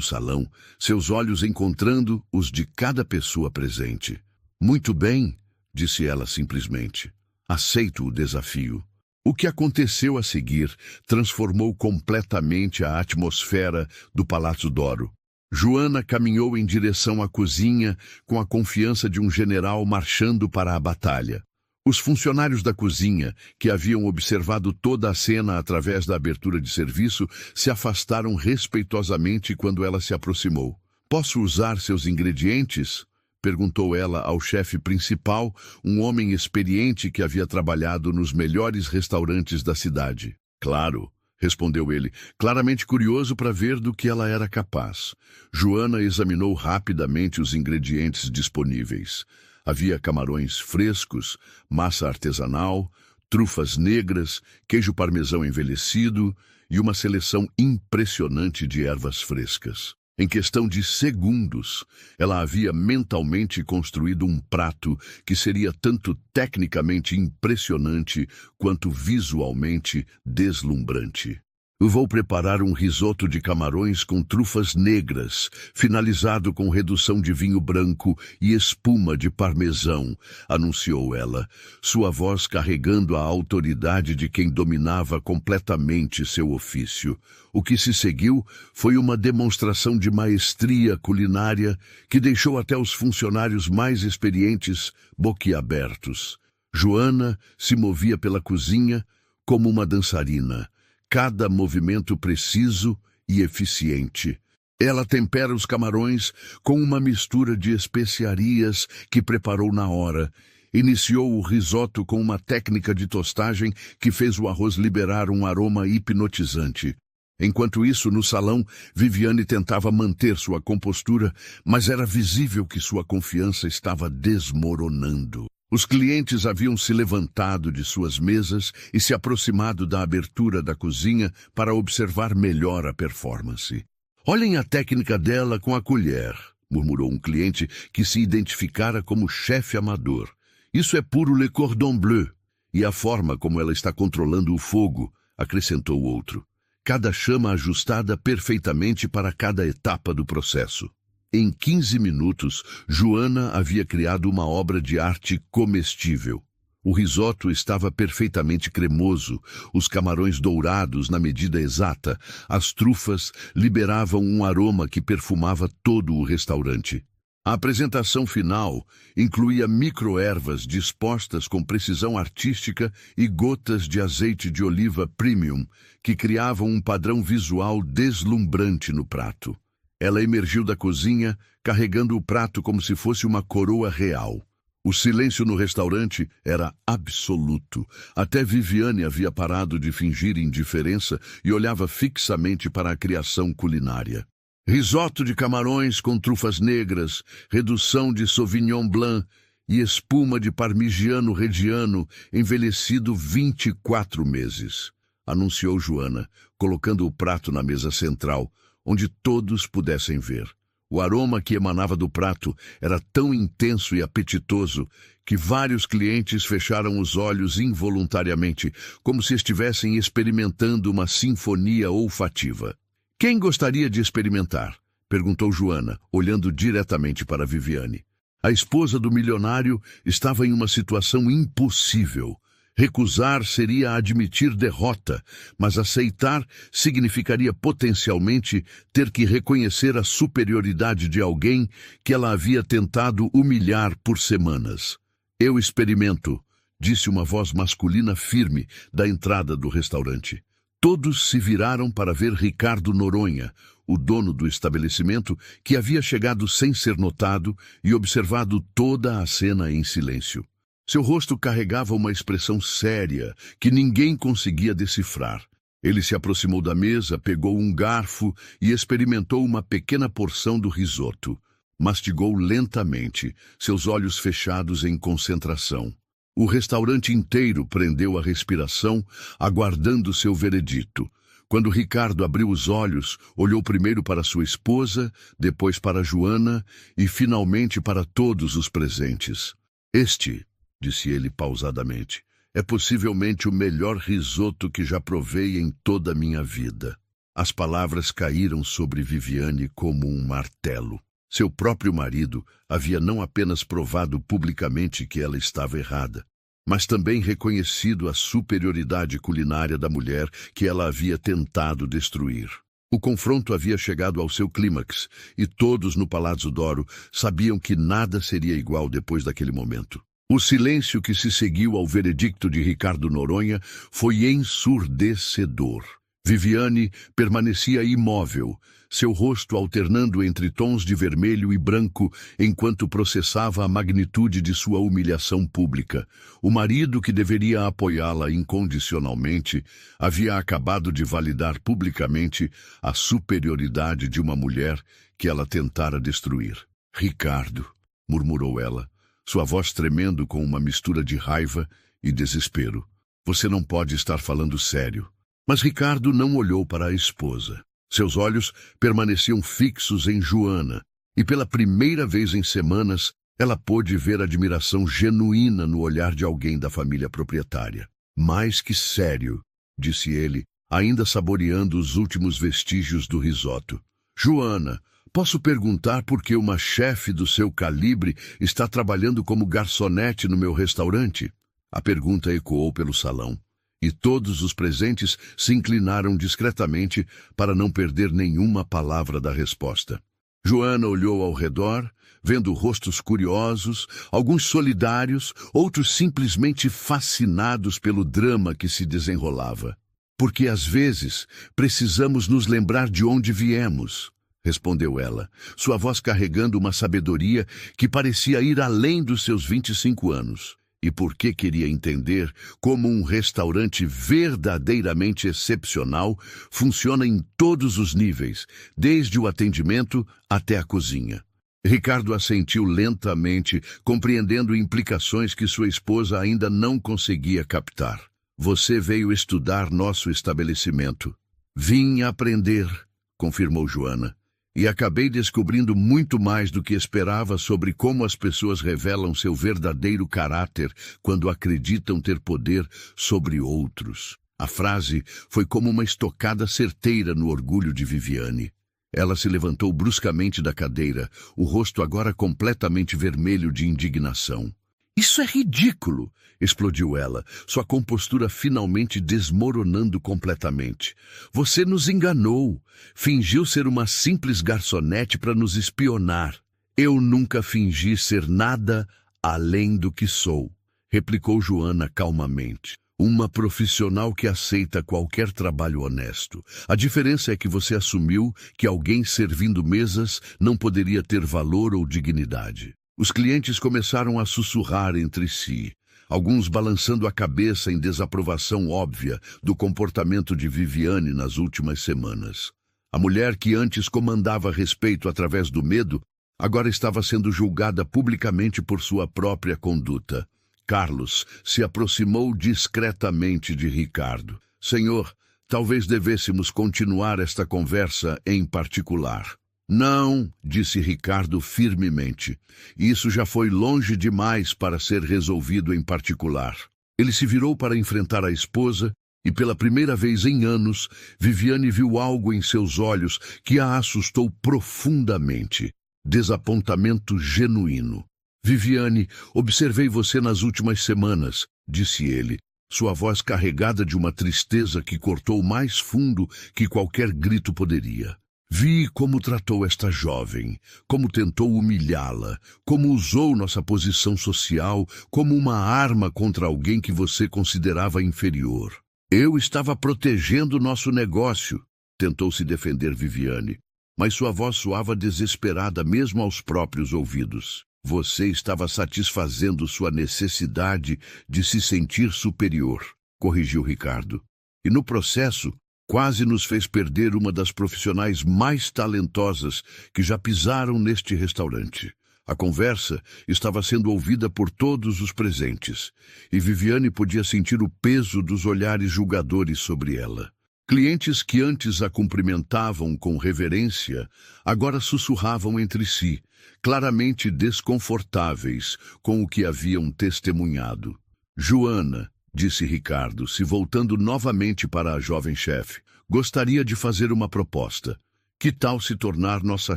salão, seus olhos encontrando os de cada pessoa presente. Muito bem, disse ela simplesmente. Aceito o desafio. O que aconteceu a seguir transformou completamente a atmosfera do Palácio Doro. Joana caminhou em direção à cozinha com a confiança de um general marchando para a batalha. Os funcionários da cozinha, que haviam observado toda a cena através da abertura de serviço, se afastaram respeitosamente quando ela se aproximou. Posso usar seus ingredientes? Perguntou ela ao chefe principal, um homem experiente que havia trabalhado nos melhores restaurantes da cidade. Claro, respondeu ele, claramente curioso para ver do que ela era capaz. Joana examinou rapidamente os ingredientes disponíveis. Havia camarões frescos, massa artesanal, trufas negras, queijo parmesão envelhecido e uma seleção impressionante de ervas frescas. Em questão de segundos, ela havia mentalmente construído um prato que seria tanto tecnicamente impressionante quanto visualmente deslumbrante. Eu vou preparar um risoto de camarões com trufas negras, finalizado com redução de vinho branco e espuma de parmesão, anunciou ela, sua voz carregando a autoridade de quem dominava completamente seu ofício. O que se seguiu foi uma demonstração de maestria culinária que deixou até os funcionários mais experientes boquiabertos. Joana se movia pela cozinha como uma dançarina, cada movimento preciso e eficiente. Ela tempera os camarões com uma mistura de especiarias que preparou na hora. Iniciou o risoto com uma técnica de tostagem que fez o arroz liberar um aroma hipnotizante. Enquanto isso, no salão, Viviane tentava manter sua compostura, mas era visível que sua confiança estava desmoronando. Os clientes haviam se levantado de suas mesas e se aproximado da abertura da cozinha para observar melhor a performance. "Olhem a técnica dela com a colher", murmurou um cliente que se identificara como chefe amador. "Isso é puro Le Cordon Bleu. E a forma como ela está controlando o fogo", acrescentou o outro. "Cada chama ajustada perfeitamente para cada etapa do processo." Em 15 minutos, Joana havia criado uma obra de arte comestível. O risoto estava perfeitamente cremoso, os camarões dourados na medida exata, as trufas liberavam um aroma que perfumava todo o restaurante. A apresentação final incluía microervas dispostas com precisão artística e gotas de azeite de oliva premium, que criavam um padrão visual deslumbrante no prato. Ela emergiu da cozinha, carregando o prato como se fosse uma coroa real. O silêncio no restaurante era absoluto. Até Viviane havia parado de fingir indiferença e olhava fixamente para a criação culinária. Risoto de camarões com trufas negras, redução de Sauvignon Blanc e espuma de Parmigiano Reggiano, envelhecido 24 meses, anunciou Joana, colocando o prato na mesa central, onde todos pudessem ver. O aroma que emanava do prato era tão intenso e apetitoso que vários clientes fecharam os olhos involuntariamente, como se estivessem experimentando uma sinfonia olfativa. "Quem gostaria de experimentar?", perguntou Joana, olhando diretamente para Viviane. A esposa do milionário estava em uma situação impossível. Recusar seria admitir derrota, mas aceitar significaria potencialmente ter que reconhecer a superioridade de alguém que ela havia tentado humilhar por semanas. "Eu experimento", disse uma voz masculina firme da entrada do restaurante. Todos se viraram para ver Ricardo Noronha, o dono do estabelecimento, que havia chegado sem ser notado e observado toda a cena em silêncio. Seu rosto carregava uma expressão séria que ninguém conseguia decifrar. Ele se aproximou da mesa, pegou um garfo e experimentou uma pequena porção do risoto. Mastigou lentamente, seus olhos fechados em concentração. O restaurante inteiro prendeu a respiração, aguardando seu veredito. Quando Ricardo abriu os olhos, olhou primeiro para sua esposa, depois para Joana e finalmente para todos os presentes. "Este", disse ele pausadamente, "é possivelmente o melhor risoto que já provei em toda a minha vida." As palavras caíram sobre Viviane como um martelo. Seu próprio marido havia não apenas provado publicamente que ela estava errada, mas também reconhecido a superioridade culinária da mulher que ela havia tentado destruir. O confronto havia chegado ao seu clímax, e todos no Palazzo d'Oro sabiam que nada seria igual depois daquele momento. O silêncio que se seguiu ao veredicto de Ricardo Noronha foi ensurdecedor. Viviane permanecia imóvel, seu rosto alternando entre tons de vermelho e branco enquanto processava a magnitude de sua humilhação pública. O marido, que deveria apoiá-la incondicionalmente, havia acabado de validar publicamente a superioridade de uma mulher que ela tentara destruir. "Ricardo", murmurou ela, sua voz tremendo com uma mistura de raiva e desespero. "Você não pode estar falando sério." Mas Ricardo não olhou para a esposa. Seus olhos permaneciam fixos em Joana, e pela primeira vez em semanas, ela pôde ver admiração genuína no olhar de alguém da família proprietária. Mais que sério, disse ele, ainda saboreando os últimos vestígios do risoto. Joana, posso perguntar por que uma chefe do seu calibre está trabalhando como garçonete no meu restaurante? A pergunta ecoou pelo salão, e todos os presentes se inclinaram discretamente para não perder nenhuma palavra da resposta. Joana olhou ao redor, vendo rostos curiosos, alguns solidários, outros simplesmente fascinados pelo drama que se desenrolava. Porque às vezes precisamos nos lembrar de onde viemos, respondeu ela, sua voz carregando uma sabedoria que parecia ir além dos seus 25 anos. E porque queria entender como um restaurante verdadeiramente excepcional funciona em todos os níveis, desde o atendimento até a cozinha. Ricardo assentiu lentamente, compreendendo implicações que sua esposa ainda não conseguia captar. Você veio estudar nosso estabelecimento. Vim aprender, confirmou Joana. E acabei descobrindo muito mais do que esperava sobre como as pessoas revelam seu verdadeiro caráter quando acreditam ter poder sobre outros. A frase foi como uma estocada certeira no orgulho de Viviane. Ela se levantou bruscamente da cadeira, o rosto agora completamente vermelho de indignação. Isso é ridículo! Explodiu ela, sua compostura finalmente desmoronando completamente. Você nos enganou. Fingiu ser uma simples garçonete para nos espionar. Eu nunca fingi ser nada além do que sou, replicou Joana calmamente. Uma profissional que aceita qualquer trabalho honesto. A diferença é que você assumiu que alguém servindo mesas não poderia ter valor ou dignidade. Os clientes começaram a sussurrar entre si, alguns balançando a cabeça em desaprovação óbvia do comportamento de Viviane nas últimas semanas. A mulher que antes comandava respeito através do medo, agora estava sendo julgada publicamente por sua própria conduta. Carlos se aproximou discretamente de Ricardo. Senhor, talvez devêssemos continuar esta conversa em particular. Não, disse Ricardo firmemente. Isso já foi longe demais para ser resolvido em particular. Ele se virou para enfrentar a esposa e pela primeira vez em anos, Viviane viu algo em seus olhos que a assustou profundamente. Desapontamento genuíno. Viviane, observei você nas últimas semanas, disse ele, sua voz carregada de uma tristeza que cortou mais fundo que qualquer grito poderia. Vi como tratou esta jovem, como tentou humilhá-la, como usou nossa posição social como uma arma contra alguém que você considerava inferior. Eu estava protegendo nosso negócio, tentou se defender Viviane, mas sua voz soava desesperada mesmo aos próprios ouvidos. Você estava satisfazendo sua necessidade de se sentir superior, corrigiu Ricardo. E no processo, quase nos fez perder uma das profissionais mais talentosas que já pisaram neste restaurante. A conversa estava sendo ouvida por todos os presentes, e Viviane podia sentir o peso dos olhares julgadores sobre ela. Clientes que antes a cumprimentavam com reverência, agora sussurravam entre si, claramente desconfortáveis com o que haviam testemunhado. Joana, disse Ricardo, se voltando novamente para a jovem chefe, gostaria de fazer uma proposta. Que tal se tornar nossa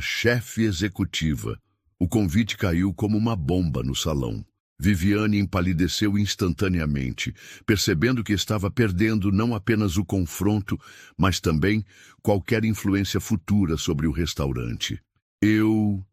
chefe executiva? O convite caiu como uma bomba no salão. Viviane empalideceu instantaneamente, percebendo que estava perdendo não apenas o confronto, mas também qualquer influência futura sobre o restaurante. Eu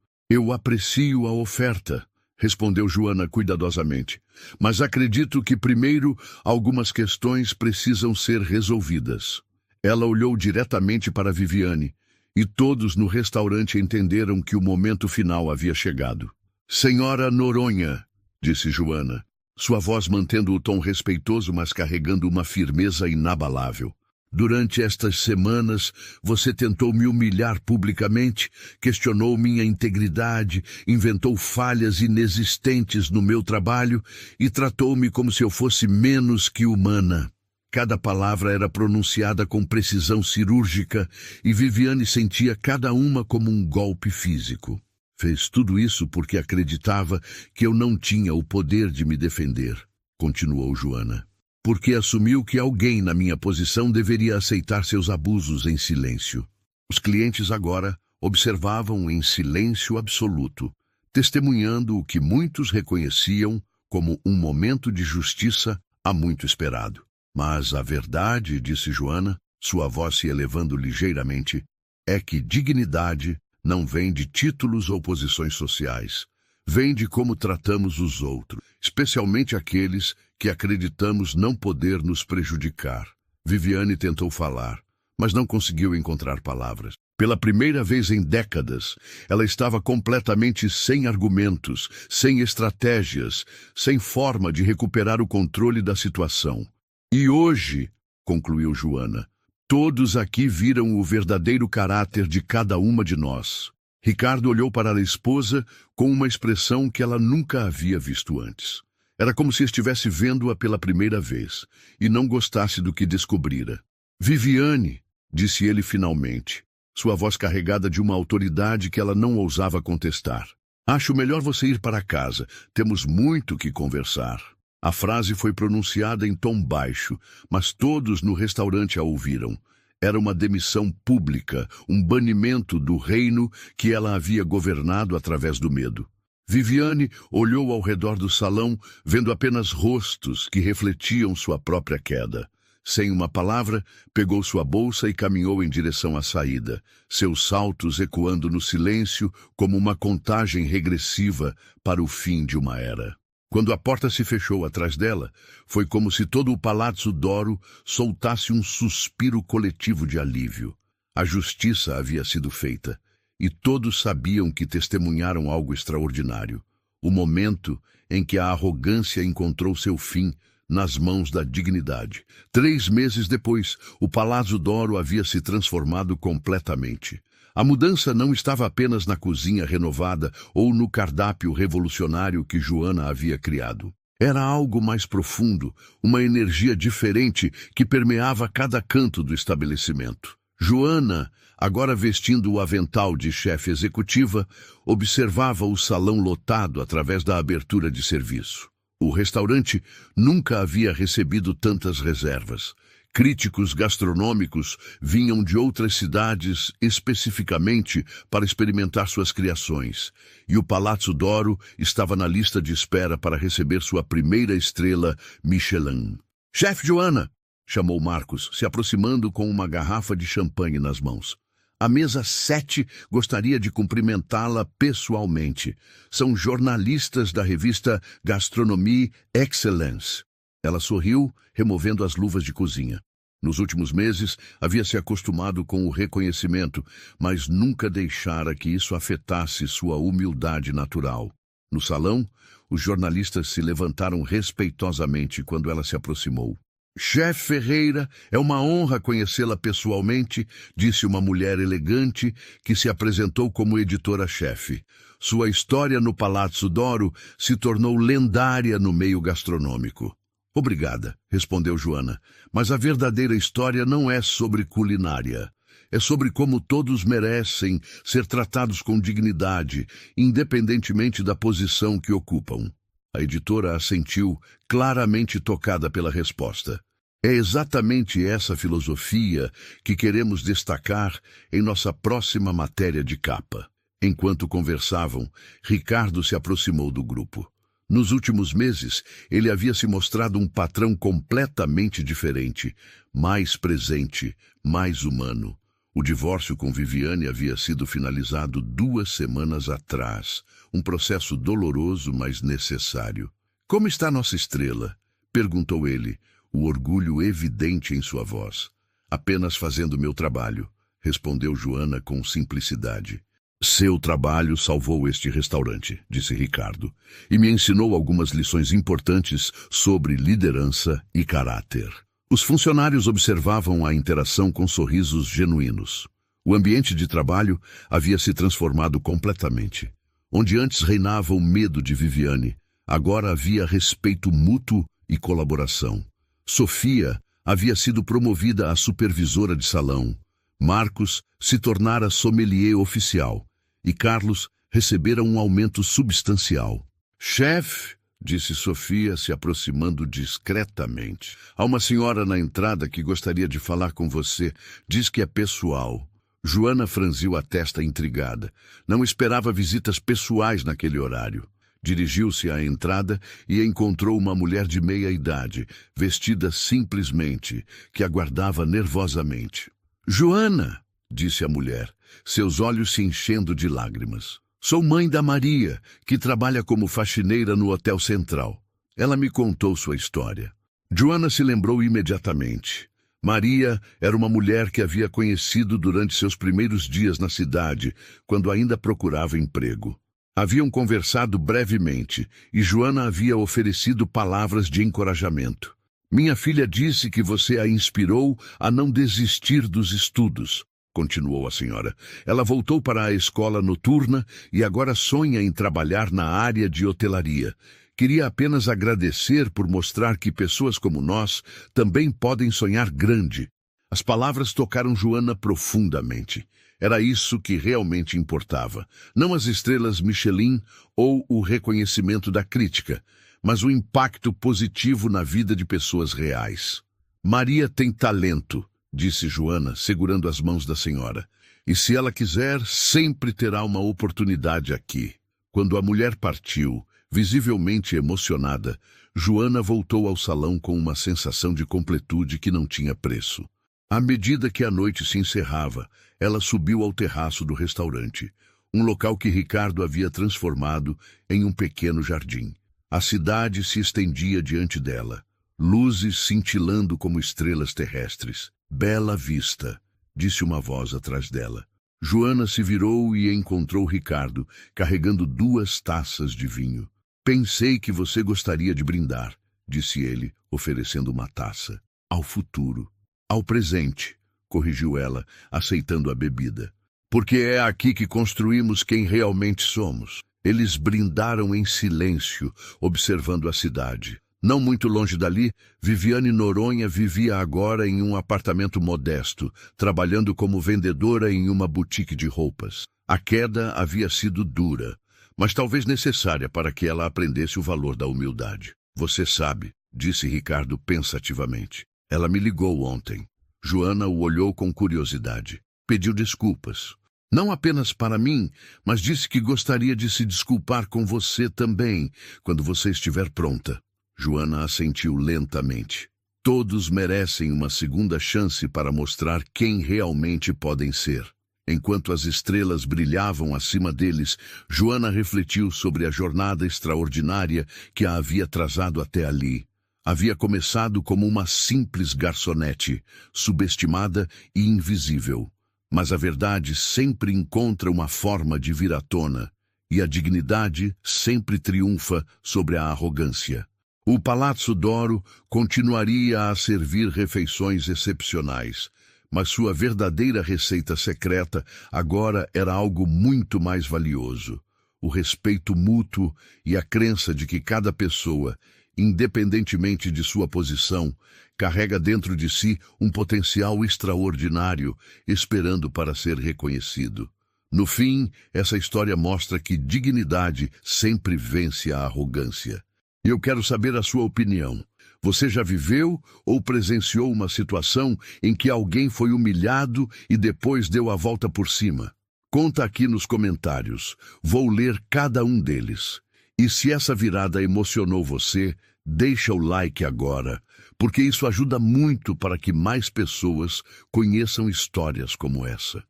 aprecio a oferta, respondeu Joana cuidadosamente, mas acredito que primeiro algumas questões precisam ser resolvidas. Ela olhou diretamente para Viviane, e todos no restaurante entenderam que o momento final havia chegado. Senhora Noronha, disse Joana, sua voz mantendo o tom respeitoso, mas carregando uma firmeza inabalável. Durante estas semanas, você tentou me humilhar publicamente, questionou minha integridade, inventou falhas inexistentes no meu trabalho e tratou-me como se eu fosse menos que humana. Cada palavra era pronunciada com precisão cirúrgica e Viviane sentia cada uma como um golpe físico. Fez tudo isso porque acreditava que eu não tinha o poder de me defender, continuou Joana. Porque assumiu que alguém na minha posição deveria aceitar seus abusos em silêncio. Os clientes agora observavam em silêncio absoluto, testemunhando o que muitos reconheciam como um momento de justiça há muito esperado. Mas a verdade, disse Joana, sua voz se elevando ligeiramente, é que dignidade não vem de títulos ou posições sociais. Vem de como tratamos os outros, especialmente aqueles que acreditamos não poder nos prejudicar. Viviane tentou falar, mas não conseguiu encontrar palavras. Pela primeira vez em décadas, ela estava completamente sem argumentos, sem estratégias, sem forma de recuperar o controle da situação. E hoje, concluiu Joana, todos aqui viram o verdadeiro caráter de cada uma de nós. Ricardo olhou para a esposa com uma expressão que ela nunca havia visto antes. Era como se estivesse vendo-a pela primeira vez e não gostasse do que descobrira. Viviane, disse ele finalmente, sua voz carregada de uma autoridade que ela não ousava contestar. Acho melhor você ir para casa. Temos muito que conversar. A frase foi pronunciada em tom baixo, mas todos no restaurante a ouviram. Era uma demissão pública, um banimento do reino que ela havia governado através do medo. Viviane olhou ao redor do salão, vendo apenas rostos que refletiam sua própria queda. Sem uma palavra, pegou sua bolsa e caminhou em direção à saída, seus saltos ecoando no silêncio como uma contagem regressiva para o fim de uma era. Quando a porta se fechou atrás dela, foi como se todo o Palazzo d'Oro soltasse um suspiro coletivo de alívio. A justiça havia sido feita, e todos sabiam que testemunharam algo extraordinário. O momento em que a arrogância encontrou seu fim nas mãos da dignidade. 3 meses depois, o Palazzo d'Oro havia se transformado completamente. A mudança não estava apenas na cozinha renovada ou no cardápio revolucionário que Joana havia criado. Era algo mais profundo, uma energia diferente que permeava cada canto do estabelecimento. Joana, agora vestindo o avental de chefe executiva, observava o salão lotado através da abertura de serviço. O restaurante nunca havia recebido tantas reservas. Críticos gastronômicos vinham de outras cidades especificamente para experimentar suas criações, e o Palazzo d'Oro estava na lista de espera para receber sua primeira estrela Michelin. «Chefe Joana!» chamou Marcos, se aproximando com uma garrafa de champanhe nas mãos. A mesa 7 gostaria de cumprimentá-la pessoalmente. São jornalistas da revista Gastronomie Excellence. Ela sorriu, removendo as luvas de cozinha. Nos últimos meses, havia se acostumado com o reconhecimento, mas nunca deixara que isso afetasse sua humildade natural. No salão, os jornalistas se levantaram respeitosamente quando ela se aproximou. «Chefe Ferreira, é uma honra conhecê-la pessoalmente», disse uma mulher elegante que se apresentou como editora-chefe. Sua história no Palazzo d'Oro se tornou lendária no meio gastronômico. «Obrigada», respondeu Joana, «mas a verdadeira história não é sobre culinária. É sobre como todos merecem ser tratados com dignidade, independentemente da posição que ocupam». A editora assentiu, claramente tocada pela resposta. É exatamente essa filosofia que queremos destacar em nossa próxima matéria de capa. Enquanto conversavam, Ricardo se aproximou do grupo. Nos últimos meses, ele havia se mostrado um patrão completamente diferente, mais presente, mais humano. O divórcio com Viviane havia sido finalizado 2 semanas atrás, um processo doloroso, mas necessário. «Como está nossa estrela?» perguntou ele, o orgulho evidente em sua voz. «Apenas fazendo meu trabalho», respondeu Joana com simplicidade. «Seu trabalho salvou este restaurante», disse Ricardo, e me ensinou algumas lições importantes sobre liderança e caráter. Os funcionários observavam a interação com sorrisos genuínos. O ambiente de trabalho havia se transformado completamente. Onde antes reinava o medo de Viviane, agora havia respeito mútuo e colaboração. Sofia, havia sido promovida a supervisora de salão. Marcos se tornara sommelier oficial e Carlos recebera um aumento substancial. Chefe, disse Sofia, se aproximando discretamente. Há uma senhora na entrada que gostaria de falar com você. Diz que é pessoal. Joana franziu a testa intrigada. Não esperava visitas pessoais naquele horário. Dirigiu-se à entrada e encontrou uma mulher de meia idade, vestida simplesmente, que aguardava nervosamente. Joana, disse a mulher, seus olhos se enchendo de lágrimas. Sou mãe da Maria, que trabalha como faxineira no Hotel Central. Ela me contou sua história. Joana se lembrou imediatamente. Maria era uma mulher que havia conhecido durante seus primeiros dias na cidade, quando ainda procurava emprego. Haviam conversado brevemente e Joana havia oferecido palavras de encorajamento. Minha filha disse que você a inspirou a não desistir dos estudos, continuou a senhora. Ela voltou para a escola noturna e agora sonha em trabalhar na área de hotelaria. Queria apenas agradecer por mostrar que pessoas como nós também podem sonhar grande. As palavras tocaram Joana profundamente. Era isso que realmente importava. Não as estrelas Michelin ou o reconhecimento da crítica, mas o impacto positivo na vida de pessoas reais. Maria tem talento, disse Joana, segurando as mãos da senhora. E se ela quiser, sempre terá uma oportunidade aqui. Quando a mulher partiu, visivelmente emocionada, Joana voltou ao salão com uma sensação de completude que não tinha preço. À medida que a noite se encerrava, ela subiu ao terraço do restaurante, um local que Ricardo havia transformado em um pequeno jardim. A cidade se estendia diante dela, luzes cintilando como estrelas terrestres. Bela vista, disse uma voz atrás dela. Joana se virou e encontrou Ricardo, carregando 2 taças de vinho. Pensei que você gostaria de brindar, disse ele, oferecendo uma taça. Ao futuro. Ao presente, corrigiu ela, aceitando a bebida. Porque é aqui que construímos quem realmente somos. Eles brindaram em silêncio, observando a cidade. Não muito longe dali, Viviane Noronha vivia agora em um apartamento modesto, trabalhando como vendedora em uma boutique de roupas. A queda havia sido dura, mas talvez necessária para que ela aprendesse o valor da humildade. Você sabe, disse Ricardo pensativamente. Ela me ligou ontem. Joana o olhou com curiosidade. Pediu desculpas. Não apenas para mim, mas disse que gostaria de se desculpar com você também, quando você estiver pronta. Joana assentiu lentamente. Todos merecem uma segunda chance para mostrar quem realmente podem ser. Enquanto as estrelas brilhavam acima deles, Joana refletiu sobre a jornada extraordinária que a havia trazado até ali. Havia começado como uma simples garçonete, subestimada e invisível. Mas a verdade sempre encontra uma forma de vir à tona, e a dignidade sempre triunfa sobre a arrogância. O Palazzo d'Oro continuaria a servir refeições excepcionais, mas sua verdadeira receita secreta agora era algo muito mais valioso. O respeito mútuo e a crença de que cada pessoa, independentemente de sua posição, carrega dentro de si um potencial extraordinário, esperando para ser reconhecido. No fim, essa história mostra que dignidade sempre vence a arrogância. E eu quero saber a sua opinião. Você já viveu ou presenciou uma situação em que alguém foi humilhado e depois deu a volta por cima? Conta aqui nos comentários. Vou ler cada um deles. E se essa virada emocionou você, deixa o like agora, porque isso ajuda muito para que mais pessoas conheçam histórias como essa.